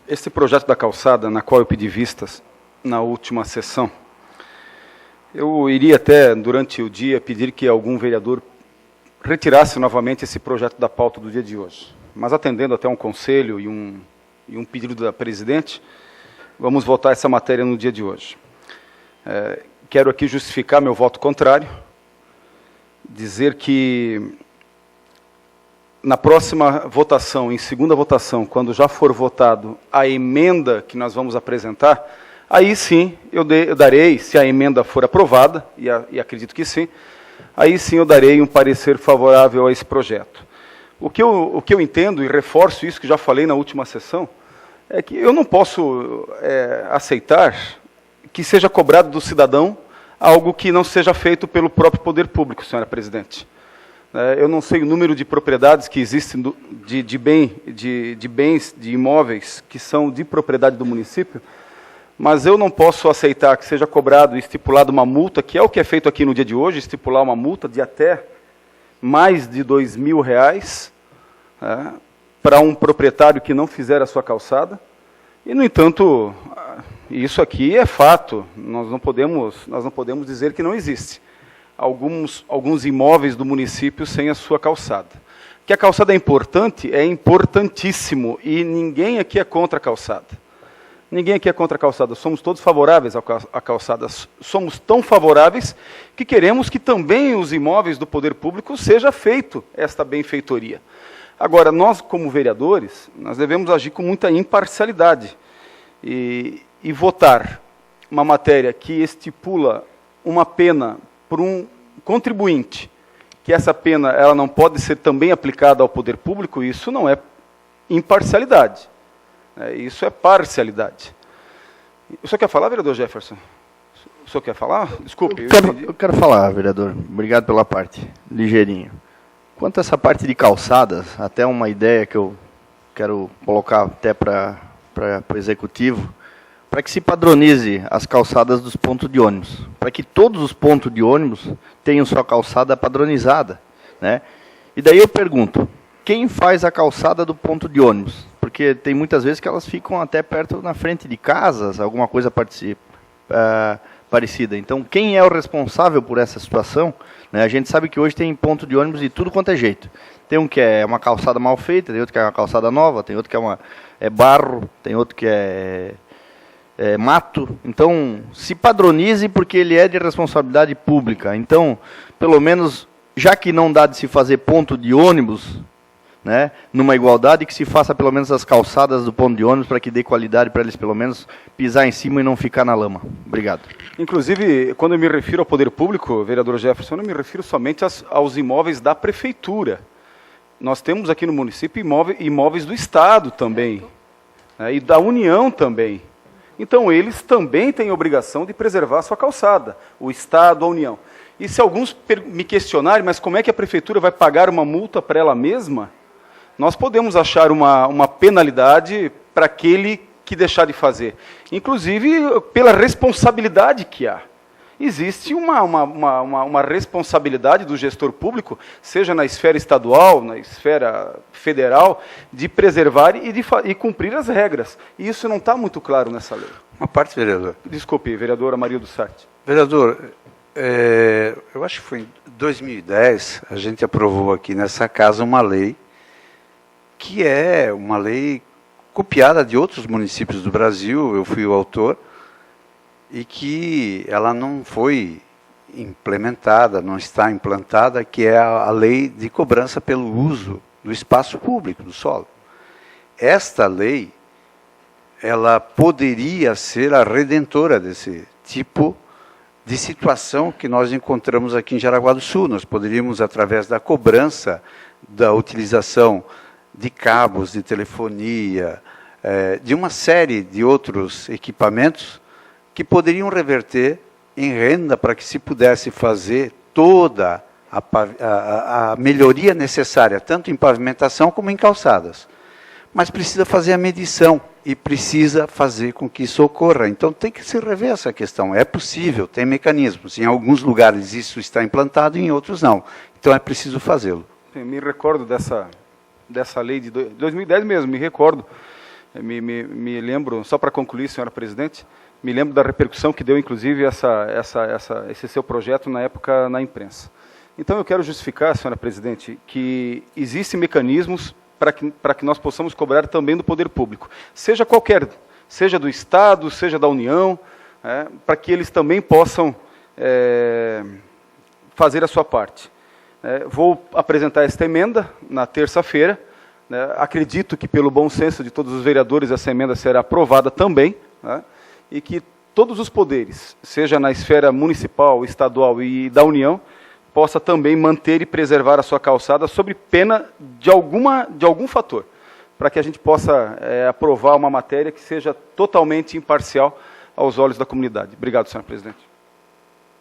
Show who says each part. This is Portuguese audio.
Speaker 1: Esse projeto da calçada, na qual eu pedi vistas na última sessão, eu iria até, durante o dia, pedir que algum vereador retirasse novamente esse projeto da pauta do dia de hoje. Mas, atendendo até um conselho e um pedido da presidente, vamos votar essa matéria no dia de hoje. Quero aqui justificar meu voto contrário, dizer que na próxima votação, em segunda votação, quando já for votado a emenda que nós vamos apresentar, aí sim eu darei, se a emenda for aprovada, e acredito que sim, aí sim eu darei um parecer favorável a esse projeto. O que eu entendo, e reforço isso que já falei na última sessão, é que eu não posso aceitar que seja cobrado do cidadão algo que não seja feito pelo próprio poder público, senhora presidente. Eu não sei o número de propriedades que existem de bens, de imóveis que são de propriedade do município, mas eu não posso aceitar que seja cobrado e estipulado uma multa, que é o que é feito aqui no dia de hoje, estipular uma multa de até mais de R$2.000, para um proprietário que não fizer a sua calçada. E, no entanto, isso aqui é fato, nós não podemos dizer que não existe alguns imóveis do município sem a sua calçada. Que a calçada é importante, é importantíssimo, e ninguém aqui é contra a calçada. Ninguém aqui é contra a calçada, somos todos favoráveis à calçada. Somos tão favoráveis que queremos que também os imóveis do poder público seja feito esta benfeitoria. Agora, nós como vereadores, nós devemos agir com muita imparcialidade e votar uma matéria que estipula uma pena por um contribuinte, que essa pena ela não pode ser também aplicada ao poder público, isso não é imparcialidade. Isso é parcialidade. O senhor quer falar, vereador Jefferson? O senhor quer falar? Desculpe.
Speaker 2: Eu quero falar, vereador. Obrigado pela parte. Ligeirinho. Quanto a essa parte de calçadas, até uma ideia que eu quero colocar até para o executivo, para que se padronize as calçadas dos pontos de ônibus, para que todos os pontos de ônibus tenham sua calçada padronizada, né? E daí eu pergunto, quem faz a calçada do ponto de ônibus? Porque tem muitas vezes que elas ficam até perto na frente de casas, alguma coisa parecida. Então, quem é o responsável por essa situação? Né? A gente sabe que hoje tem ponto de ônibus de tudo quanto é jeito. Tem um que é uma calçada mal feita, tem outro que é uma calçada nova, tem outro que é barro, tem outro que é mato. Então, se padronize porque ele é de responsabilidade pública. Então, pelo menos, já que não dá de se fazer ponto de ônibus, né, numa igualdade, que se faça pelo menos as calçadas do ponto de ônibus para que dê qualidade para eles pelo menos pisar em cima e não ficar na lama. Obrigado.
Speaker 1: Inclusive, quando eu me refiro ao poder público, vereador Jefferson, eu não me refiro somente aos imóveis da prefeitura. Nós temos aqui no município imóveis do Estado também, né, e da União também. Então, eles também têm obrigação de preservar a sua calçada, o Estado, a União. E se alguns me questionarem, mas como é que a prefeitura vai pagar uma multa para ela mesma? Nós podemos achar uma penalidade para aquele que deixar de fazer. Inclusive, pela responsabilidade que há. Existe uma responsabilidade do gestor público, seja na esfera estadual, na esfera federal, de preservar e cumprir as regras. E isso não está muito claro nessa lei.
Speaker 3: Uma parte, vereador.
Speaker 1: Desculpe, vereadora Maria do Sarte.
Speaker 3: Vereador, eu acho que foi em 2010, a gente aprovou aqui nessa casa uma lei, que é uma lei copiada de outros municípios do Brasil, eu fui o autor, e que ela não foi implementada, não está implantada, que é a lei de cobrança pelo uso do espaço público, do solo. Esta lei, ela poderia ser a redentora desse tipo de situação que nós encontramos aqui em Jaraguá do Sul. Nós poderíamos, através da cobrança da utilização de cabos de telefonia, de uma série de outros equipamentos que poderiam reverter em renda para que se pudesse fazer toda a melhoria necessária, tanto em pavimentação como em calçadas. Mas precisa fazer a medição e precisa fazer com que isso ocorra. Então tem que se rever essa questão. É possível, tem mecanismos. Em alguns lugares isso está implantado, em outros não. Então é preciso fazê-lo.
Speaker 1: Me recordo dessa lei de 2010 mesmo, me recordo Me lembro, só para concluir, senhora presidente, me lembro da repercussão que deu, inclusive, esse seu projeto na época na imprensa. Então, eu quero justificar, senhora presidente, que existem mecanismos para que nós possamos cobrar também do poder público, seja qualquer, seja do Estado, seja da União, para que eles também possam fazer a sua parte. Vou apresentar esta emenda na terça-feira. Acredito que, pelo bom senso de todos os vereadores, essa emenda será aprovada também, e que todos os poderes, seja na esfera municipal, estadual e da União, possa também manter e preservar a sua calçada sob pena de algum fator, para que a gente possa aprovar uma matéria que seja totalmente imparcial aos olhos da comunidade. Obrigado, senhor presidente.